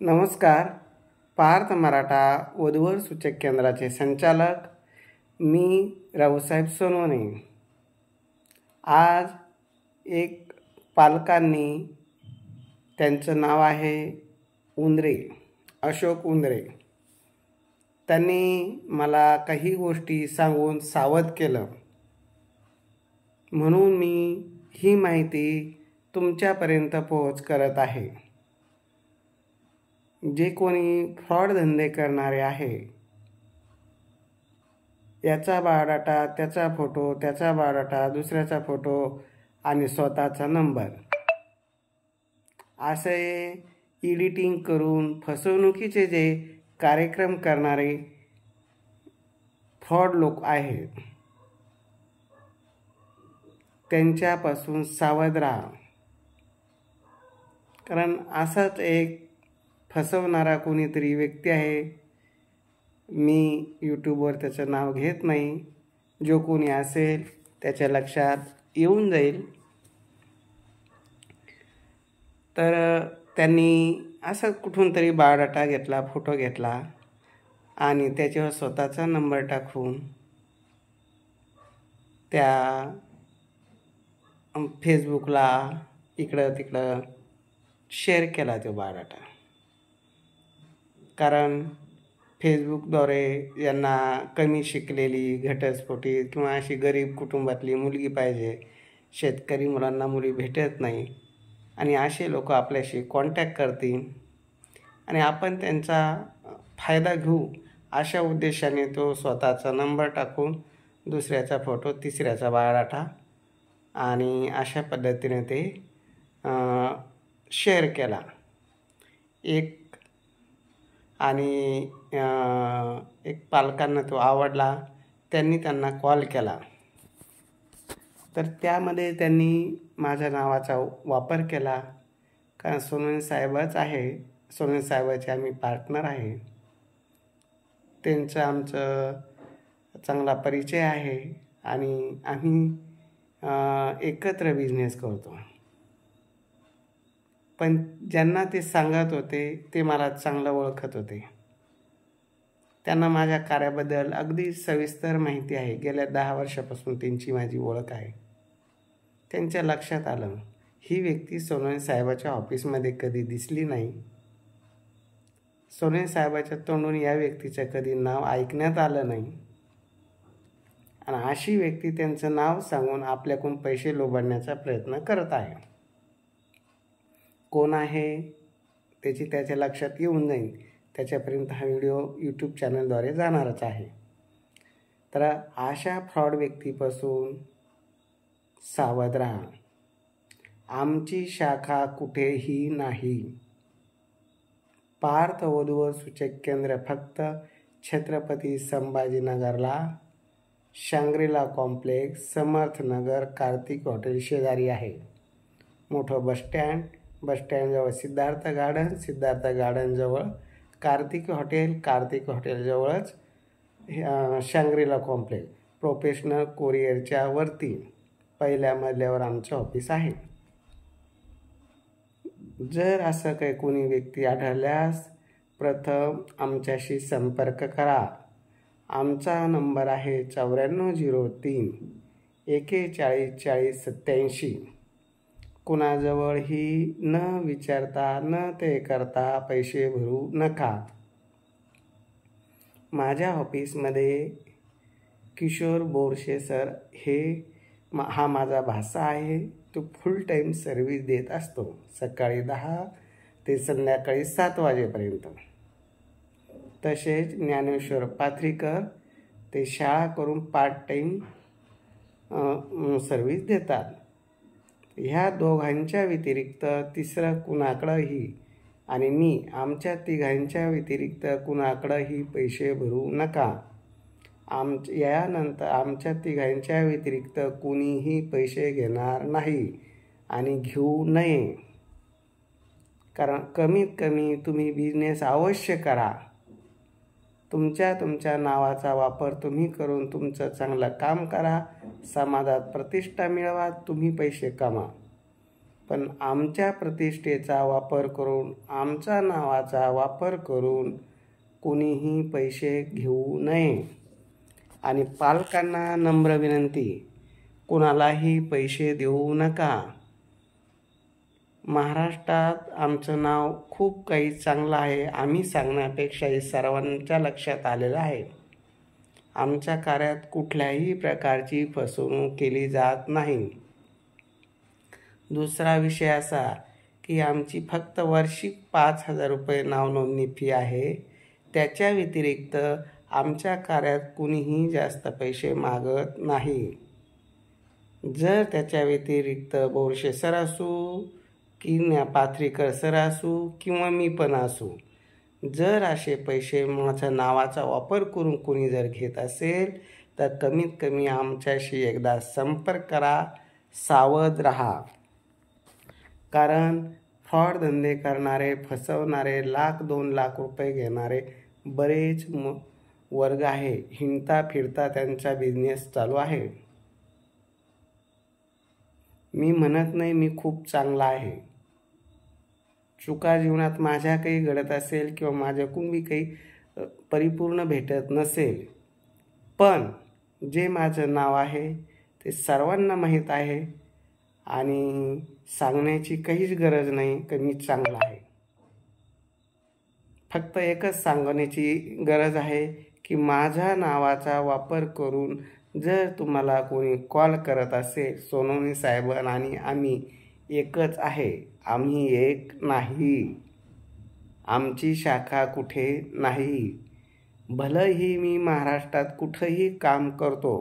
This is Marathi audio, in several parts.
नमस्कार. पार्थ मराठा वधूवर सूचक केंद्राचे संचालक मी रावसाहेब सोनवणे. आज एक पालकांनी, त्यांचं नाव आहे उंदरे, अशोक उंदरे, त्यांनी मला काही गोष्टी सांगून सावध केलं, म्हणून मी ही माहिती तुमच्यापर्यंत पोहोच करत आहे. जे कोणी फ्रॉड धंदे करणारे आहे, याचा बायोडाटा, त्याचा फोटो, त्याचा बायोडाटा, दुसऱ्याचा फोटो आणि स्वतःचा नंबर असे एडिटिंग करून फसवणुकीचे जे कार्यक्रम करणारे फ्रॉड लोक आहेत, त्यांच्यापासून सावध राहा. कारण असाच एक फसवणारा कोणीतरी व्यक्ती आहे. मी यूट्यूबवर त्याचं नाव घेत नाही. जो कोणी असेल त्याच्या लक्षात येऊन जाईल. तर त्यांनी असं कुठून तरी बायोडाटा घेतला, फोटो घेतला आणि त्याच्यावर स्वतःचा नंबर टाकून त्या फेसबुकला इकडं तिकडं शेअर केला तो बायोडाटा. कारण फेसबुकद्वारे यांना कमी शिकलेली, घटस्फोटित किंवा अशी गरीब कुटुंबातली मुलगी पाहिजे. शेतकरी मुलांना मुली भेटत नाही आणि असे लोक आपल्याशी कॉन्टॅक्ट करतील आणि आपण त्यांचा फायदा घेऊ अशा उद्देशाने तो स्वतःचा नंबर टाकून दुसऱ्याचा फोटो, तिसऱ्याचा बायोडाटा आणि अशा पद्धतीने ते शेअर केला. एक पालकांना तो आवडला. त्यांनी त्यांना कॉल केला. तर त्यामध्ये त्यांनी माझ्या नावाचा वापर केला. कारण सोनवणे साहेबच आहे, सोनवणे साहेबाचे आम्ही पार्टनर आहे. त्यांचं आमचं चांगला परिचय आहे आणि आम्ही एकत्र बिझनेस करतो. पण ज्यांना ते सांगत होते ते मला चांगलं ओळखत होते. त्यांना माझ्या कार्याबद्दल अगदी सविस्तर माहिती आहे. गेल्या 10 वर्षापासून त्यांची माझी ओळख आहे. त्यांच्या लक्षात आलं, ही व्यक्ती सोनवणे साहेबाच्या ऑफिसमध्ये कधी दिसली नाही. सोनवणे साहेबाच्या तोंडून या व्यक्तीचं कधी नाव ऐकण्यात आलं नाही आणि अशी व्यक्ती त्यांचं नाव सांगून आपल्याकडून पैसे लोबाडण्याचा प्रयत्न करत आहे. कोण आहे त्याची त्याच्या लक्षात येऊन जाईल. त्याच्यापर्यंत हा व्हिडिओ यूट्यूब चॅनलद्वारे जाणारच आहे. तर अशा फ्रॉड व्यक्तीपासून सावध राहा. आमची शाखा कुठेही नाही. पार्थ वधूवर सूचक केंद्र फक्त Chhatrapati संभाजीनगरला, Shangri La complex, Samarth Nagar, Kartik hotel शेजारी आहे. मोठं बसस्टँडजवळ Siddharth गार्डनजवळ Kartik हॉटेलजवळच Shangri La complex, professional कोरिअरच्या वरती पहिल्या मजल्यावर आमचं ऑफिस आहे. जर असं काही कोणी व्यक्ती आढळल्यास प्रथम आमच्याशी संपर्क करा. आमचा नंबर आहे 9403 41 40 87. कुणाजवळही न विचारता न ते करता पैसे भरू नका. माझ्या ऑफिसमध्ये किशोर बोरशे सर हा माझा भाचा आहे. तो फुल टाईम सर्व्हिस देत असतो, सकाळी 10 ते संध्याकाळी 7 वाजेपर्यंत. तसेच ज्ञानेश्वर पाथरीकर ते शाळा करून पार्ट टाईम सर्व्हिस देतात. ह्या दोघांच्या व्यतिरिक्त तिसरं कुणाकडंही आणि मी आमच्या तिघांच्या व्यतिरिक्त कुणाकडंही पैसे भरू नका. यानंतर आमच्या तिघांच्या व्यतिरिक्त कुणीही पैसे घेणार नाही आणि घेऊ नये. कारण कमीत कमी तुम्ही बिझनेस अवश्य करा. तुमच्या नावाचा वापर तुम्ही करून तुमचं चांगलं काम करा. समाजात प्रतिष्ठा मिळवा. तुम्ही पैसे कमा. पण आमच्या प्रतिष्ठेचा वापर करून, आमच्या नावाचा वापर करून कोणीही पैसे घेऊ नये. आणि पालकांना नम्र विनंती, कोणालाही पैसे देऊ नका. महाराष्ट्रात आमचं नाव खूप काही चांगलं आहे. आम्ही सांगण्यापेक्षाही सर्वांच्या लक्षात आलेलं आहे. आमच्या कार्यात कुठल्याही प्रकारची फसवणूक केली जात नाही. दुसरा विषय असा की आमची फक्त वार्षिक 5,000 रुपये नावनोंदणी फी आहे. त्याच्या व्यतिरिक्त आमच्या कार्यात कुणीही जास्त पैसे मागत नाही. जर त्याच्या व्यतिरिक्त बोरशे सर असू की पाथरीकर सर असू किंवा मी पण असू, जर असे पैसे माझ्या नावाचा वापर करून कोणी जर घेत असेल तर कमीत कमी आमच्याशी एकदा संपर्क करा. सावध राहा. कारण फ्रॉड धंदे करणारे, फसवणारे, 1,00,000-2 लाख रुपये घेणारे बरेच वर्ग आहे. हिंडता फिरता त्यांचा बिझनेस चालू आहे. मी म्हणत नाही मी खूप चांगला आहे. चुका जीवनात माझ्या काही घडत असेल किंवा माझ्याकडून बी काही परिपूर्ण भेटत नसेल, पण जे माझं नाव आहे ते सर्वांना माहीत आहे आणि सांगण्याची काहीच गरज नाही की मी चांगला आहे. फक्त एकच सांगण्याची गरज आहे की माझ्या नावाचा वापर करून जर तुम्हाला कोणी कॉल करत असेल, सोनवणे साहेब आणि आम्ही एकच आहे, आम्ही एक नाही, आमची शाखा कुठे नाही. भलंही मी महाराष्ट्रात कुठंही काम करतो,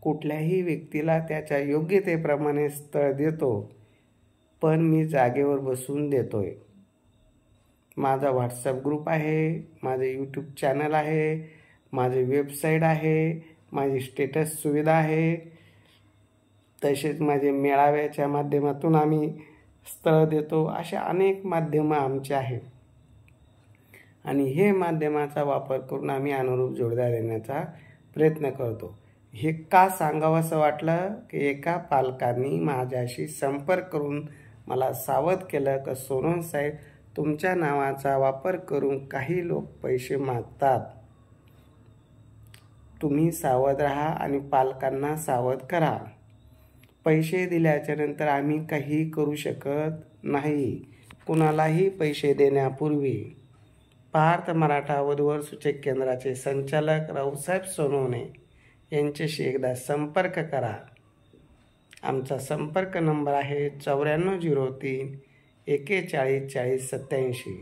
कुठल्याही व्यक्तीला त्याच्या योग्यतेप्रमाणे स्थळ देतो, पण मी जागेवर बसून देतोय. माझा व्हॉट्सअप ग्रुप आहे, माझे यूट्यूब चॅनल आहे, माझे वेबसाईट आहे, माझी स्टेटस सुविधा आहे, तसेच माझे मेळाव्याच्या माध्यमातून आम्ही स्थळ देतो. अशा अनेक माध्यमं आमचे आहेत आणि हे माध्यमाचा वापर करून आम्ही अनुरूप जोडीदार देण्याचा प्रयत्न करतो. हे का सांगावं असं वाटलं की एका पालकांनी माझ्याशी संपर्क करून मला सावध केलं की सोनवणे साहेब, तुमच्या नावाचा वापर करून काही लोक पैसे मागतात. तुम्ही सावध राहा आणि पालकांना सावध करा. पैसे दिल्याच्या नंतर आम्ही काही करू शकत नाही. कुणालाही पैसे देण्यापूर्वी पार्थ मराठा वधूवर सूचक केंद्राचे संचालक रावसाहेब सोनवणे यांच्याशी एकदा संपर्क करा. आमचा संपर्क नंबर आहे 9403 41 40 87.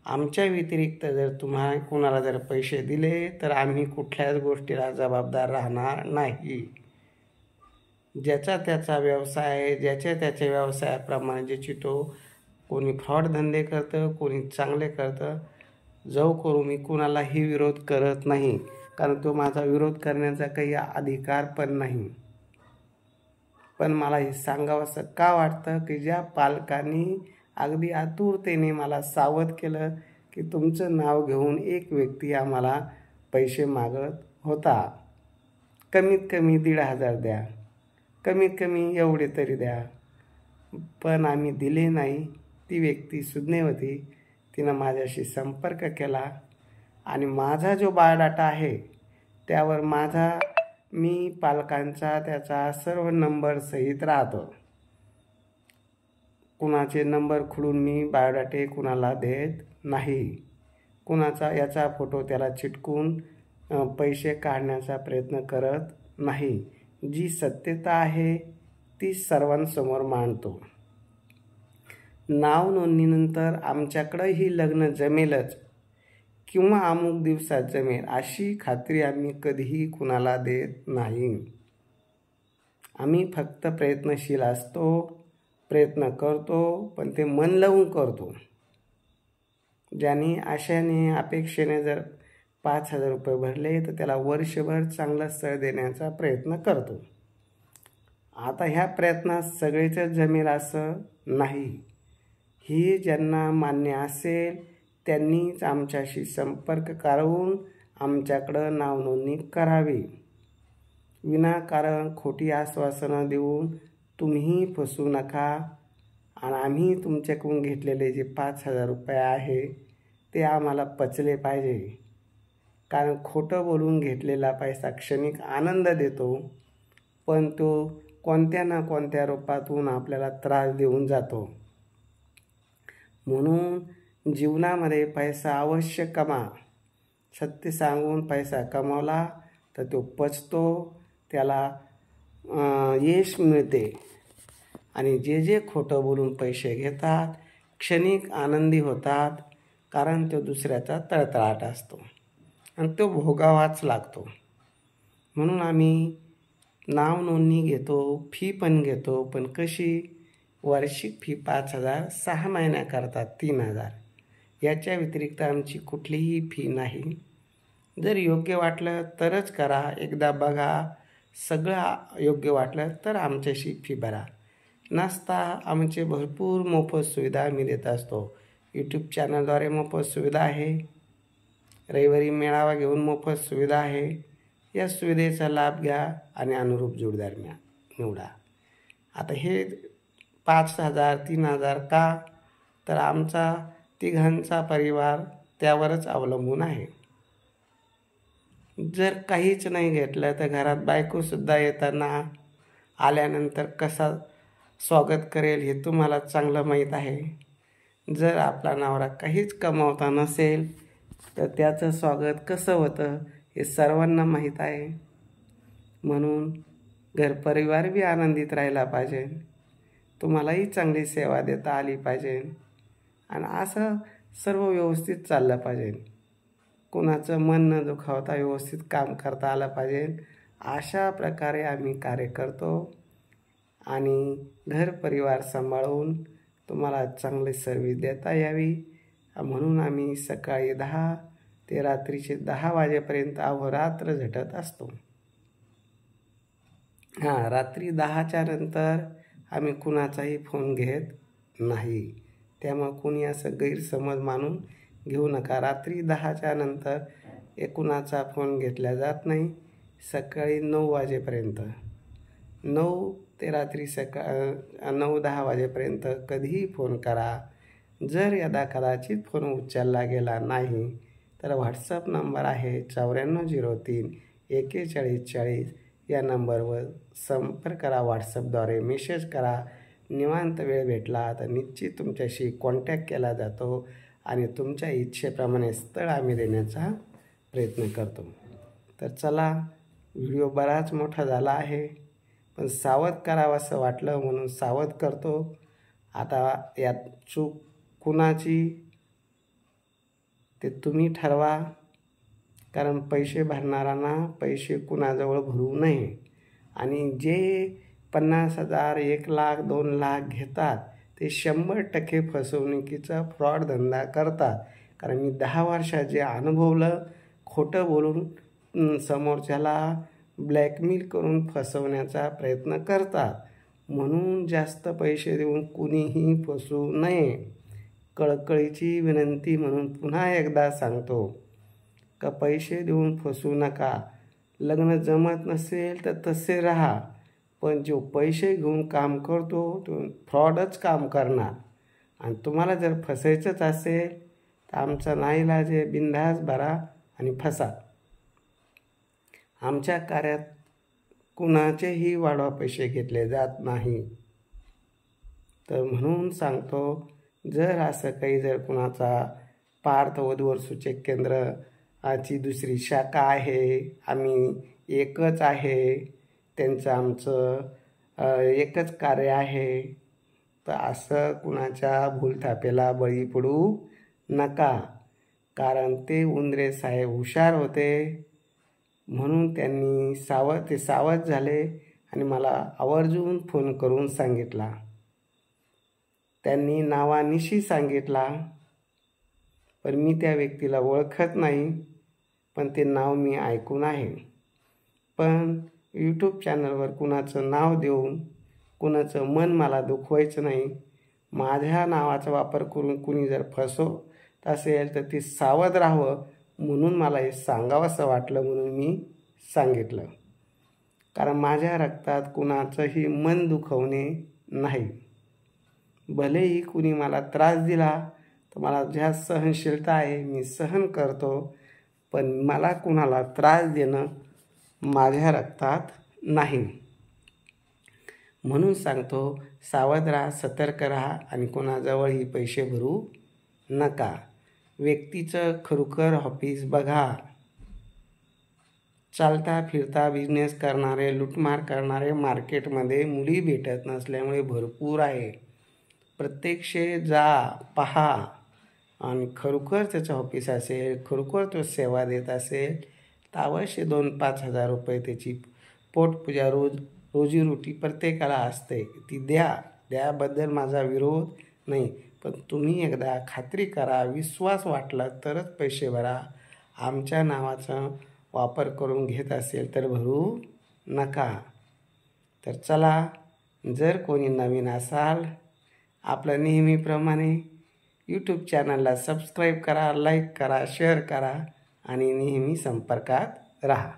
आमच्या व्यतिरिक्त जर तुम्हाला कोणाला जर पैसे दिले तर आम्ही कुठल्याच गोष्टीला जबाबदार राहणार नाही. ज्याचा त्याचा व्यवसाय आहे, ज्याच्या त्याच्या व्यवसायाप्रमाणे ज्याची तो कोणी फ्रॉड धंदे करतं, कोणी चांगले करतं. जो करू मी कुणालाही विरोध करत नाही, कारण तो माझा विरोध करण्याचा काही अधिकार पण नाही. पण मला हे सांगावंसं का वाटतं की ज्या पालकांनी अगदी आतुरतेने मला सावध केलं की तुमचं नाव घेऊन एक व्यक्ती आम्हाला पैसे मागत होता, कमीत कमी 1,500 द्या, कमीत कमी एवढे तरी द्या, पण आम्ही दिले नाही. ती व्यक्ती सुज्ञवती, तिनं माझ्याशी संपर्क केला आणि माझा जो बायोडाटा आहे त्यावर मी पालकांचा त्याचा सर्व नंबर सहित राहतो. कुणाचे नंबर खुडून मी बायोडाटे कुणाला देत नाही. कुणाचा याचा फोटो त्याला चिटकून पैसे काढण्याचा प्रयत्न करत नाही. जी सत्यता आहे ती सर्वांसमोर मांडतो. नाव नोंदणीनंतर आमच्याकडंही लग्न जमेलच किंवा अमुक दिवसात जमेल अशी खात्री आम्ही कधीही कुणाला देत नाही. आम्ही फक्त प्रयत्नशील असतो, प्रयत्न करतो, पण ते मन लावून करतो. ज्यांनी आशेने अपेक्षेने जर 5,000 रुपये भरले तर त्याला वर्षभर चांगला स्थळ देण्याचा प्रयत्न करतो. आता ह्या प्रयत्नात सगळेच जमेल असं नाही. ही ज्यांना मान्य असेल त्यांनीच आमच्याशी संपर्क करून आमच्याकडं नावनोंदणी करावी. विनाकारण खोटी आश्वासनं देऊन तुम्ही फसू नका. आणि आम्ही तुमच्याकडून घेतलेले जे 5,000 रुपये आहे ते आम्हाला पचले पाहिजे. कारण खोटं बोलून घेतलेला पैसा क्षणिक आनंद देतो, पण तो कोणत्या ना कोणत्या रूपातून आपल्याला त्रास देऊन जातो. म्हणून जीवनामध्ये पैसा अवश्य कमा. सत्य सांगून पैसा कमावला तर तो पचतो, त्याला यश मिळते. आणि जे खोटं बोलून पैसे घेतात क्षणिक आनंदी होतात, कारण तो दुसऱ्याचा तळतळाट असतो आणि तो भोगावाच लागतो. म्हणून आम्ही नाव नोंदणी घेतो, फी पण घेतो, पण कशी? वार्षिक फी 5,000, 6 महिन्याकरता 3,000. याच्या व्यतिरिक्त आमची कुठलीही फी नाही. जर योग्य वाटलं तरच करा, एकदा बघा, सगळं योग्य वाटलं तर आमच्याशी फी भरा. नसता आमचे भरपूर मोफत सुविधा आम्ही देत असतो. यूट्यूब चॅनलद्वारे मोफत सुविधा आहे, रविवारी मेळावा घेऊन मोफत सुविधा आहे. या सुविधेचा लाभ घ्या आणि अनुरूप जोडीदार निवडा. आता हे 5,000 3,000 का? तर आमचा तिघांचा परिवार त्यावरच अवलंबून आहे. जर काहीच नाही घेतलं तर घरात बायकोसुद्धा येताना आल्यानंतर कसा स्वागत करेल हे तुम्हाला चांगलं माहीत आहे. जर आपला नवरा काहीच कमावता नसेल तर त्याचं स्वागत कसं होतं हे सर्वांना माहीत आहे. म्हणून घरपरिवार बी आनंदित राहिला पाहिजे, तुम्हालाही चांगली सेवा देता आली पाहिजे आणि असं सर्व व्यवस्थित चाललं पाहिजे. कोणाचं मन न दुखावता व्यवस्थित काम करता आलं पाहिजे. अशा प्रकारे आम्ही कार्य करतो आणि घर परिवार सांभाळून तुम्हाला चांगली सर्व्हिस देता यावी म्हणून आम्ही सकाळी 10 ते रात्रीचे 10 वाजेपर्यंत अहोरात्र झटत असतो. रात्री 10च्या नंतर आम्ही कुणाचाही फोन घेत नाही, त्यामुळे कोणी असं गैरसमज मानून घेऊ नका. रात्री 10च्या नंतर कुणाचा फोन घेतला जात नाही. सकाळी 9 वाजेपर्यंत, 9 ते रात्री 9-10 वाजेपर्यंत कधीही फोन करा. जर यदा कदाचित फोन उचलला गेला नाही तर व्हॉट्सअप नंबर आहे 9403-4140. या नंबरवर संपर्क करा, व्हॉट्सअपद्वारे मेसेज करा. निवांत वेळ भेटला तर निश्चित तुमच्याशी कॉन्टॅक्ट केला जातो आणि तुमच्या इच्छेप्रमाणे स्थळ आम्ही देण्याचा प्रयत्न करतो. तर चला, व्हिडिओ बराच मोठा झाला आहे, पण सावध करावं असं वाटलं म्हणून सावध करतो. आता यात चूक कुणाची ते तुम्ही ठरवा, कारण पैसे भरणाऱ्यांना पैसे कुणाजवळ भरू नये. आणि जे 50,000, 1,00,000, 2,00,000 घेतात ते 100% फसवणुकीचा फ्रॉड धंदा करतात. कारण मी 10 वर्षात जे अनुभवलं, खोटं बोलून समोरच्याला ब्लॅकमेल करून फसवण्याचा प्रयत्न करतात. म्हणून जास्त पैसे देऊन कुणीही फसवू नये. कळकळीची विनंती म्हणून पुन्हा एकदा सांगतो का पैसे देऊन फसवू नका. लग्न जमत नसेल तर तसे राहा, पण जो पैसे घेऊन काम करतो तो फ्रॉडच काम करणार. आणि तुम्हाला जर फसायचंच असेल तर आमचा नाईलाज आहे, बिनधास्त भरा आणि फसा. आमच्या कार्यात कुणाचेही वाढवा पैसे घेतले जात नाही. तर म्हणून सांगतो, जर असं काही जर कुणाचा पार्थ वधूवर सूचक केंद्राची दुसरी शाखा आहे, आम्ही एकच आहे, त्यांचं आमचं एकच कार्य आहे, तर असं कुणाच्या भूलथापेला बळी पडू नका. कारण ते उंदरे साहेब हुशार होते म्हणून त्यांनी सावध झाले आणि मला आवर्जून फोन करून सांगितला. त्यांनी नावानिशी सांगितला, पण मी त्या व्यक्तीला ओळखत नाही, पण ते नाव मी ऐकून आहे. पण यूट्यूब चॅनलवर कुणाचं नाव देऊन कुणाचं मन मला दुखवायचं नाही. माझ्या नावाचा वापर करून कुणी जर फसवत असेल तर ते सावध राहावं म्हणून मला हे सांगावंसं वाटलं, म्हणून मी सांगितलं. कारण माझ्या रक्तात कुणाचंही मन दुखवणे नाही. भलेही कुणी मला त्रास दिला तर मला ज्या सहनशीलता आहे मी सहन करतो, पण मला कुणाला त्रास देणं माझ्या रक्तात नाही. म्हणून सांगतो, सावध राहा, सतर्क राहा आणि कोणाजवळही पैसे भरू नका. व्यक्तीचं खरोखर ऑफिस बघा. चालता फिरता बिझनेस करणारे, लूटमार करणारे मार्केटमध्ये मुली भेटत नसल्यामुळे भरपूर आहे. प्रत्यक्षे जा, पहा आणि खरोखर त्याचं ऑफिस असेल, खरोखर तो सेवा देत असेल तर अवश्य 2-5 हजार रुपये त्याची पोटपूजा रोजीरोटी प्रत्येकाला असते, ती द्याबद्दल माझा विरोध नाही. पण तुम्ही एकदा खात्री करा, विश्वास वाटला तरच पैसे भरा. आमच्या नावाचा वापर करून घेत असेल तर भरू नका. तर चला, जर कोणी नवीन असाल, आपलं नेहमीप्रमाणे यूट्यूब चॅनलला सबस्क्राईब करा, लाईक करा, शेअर करा आणि नेहमी संपर्कात राहा.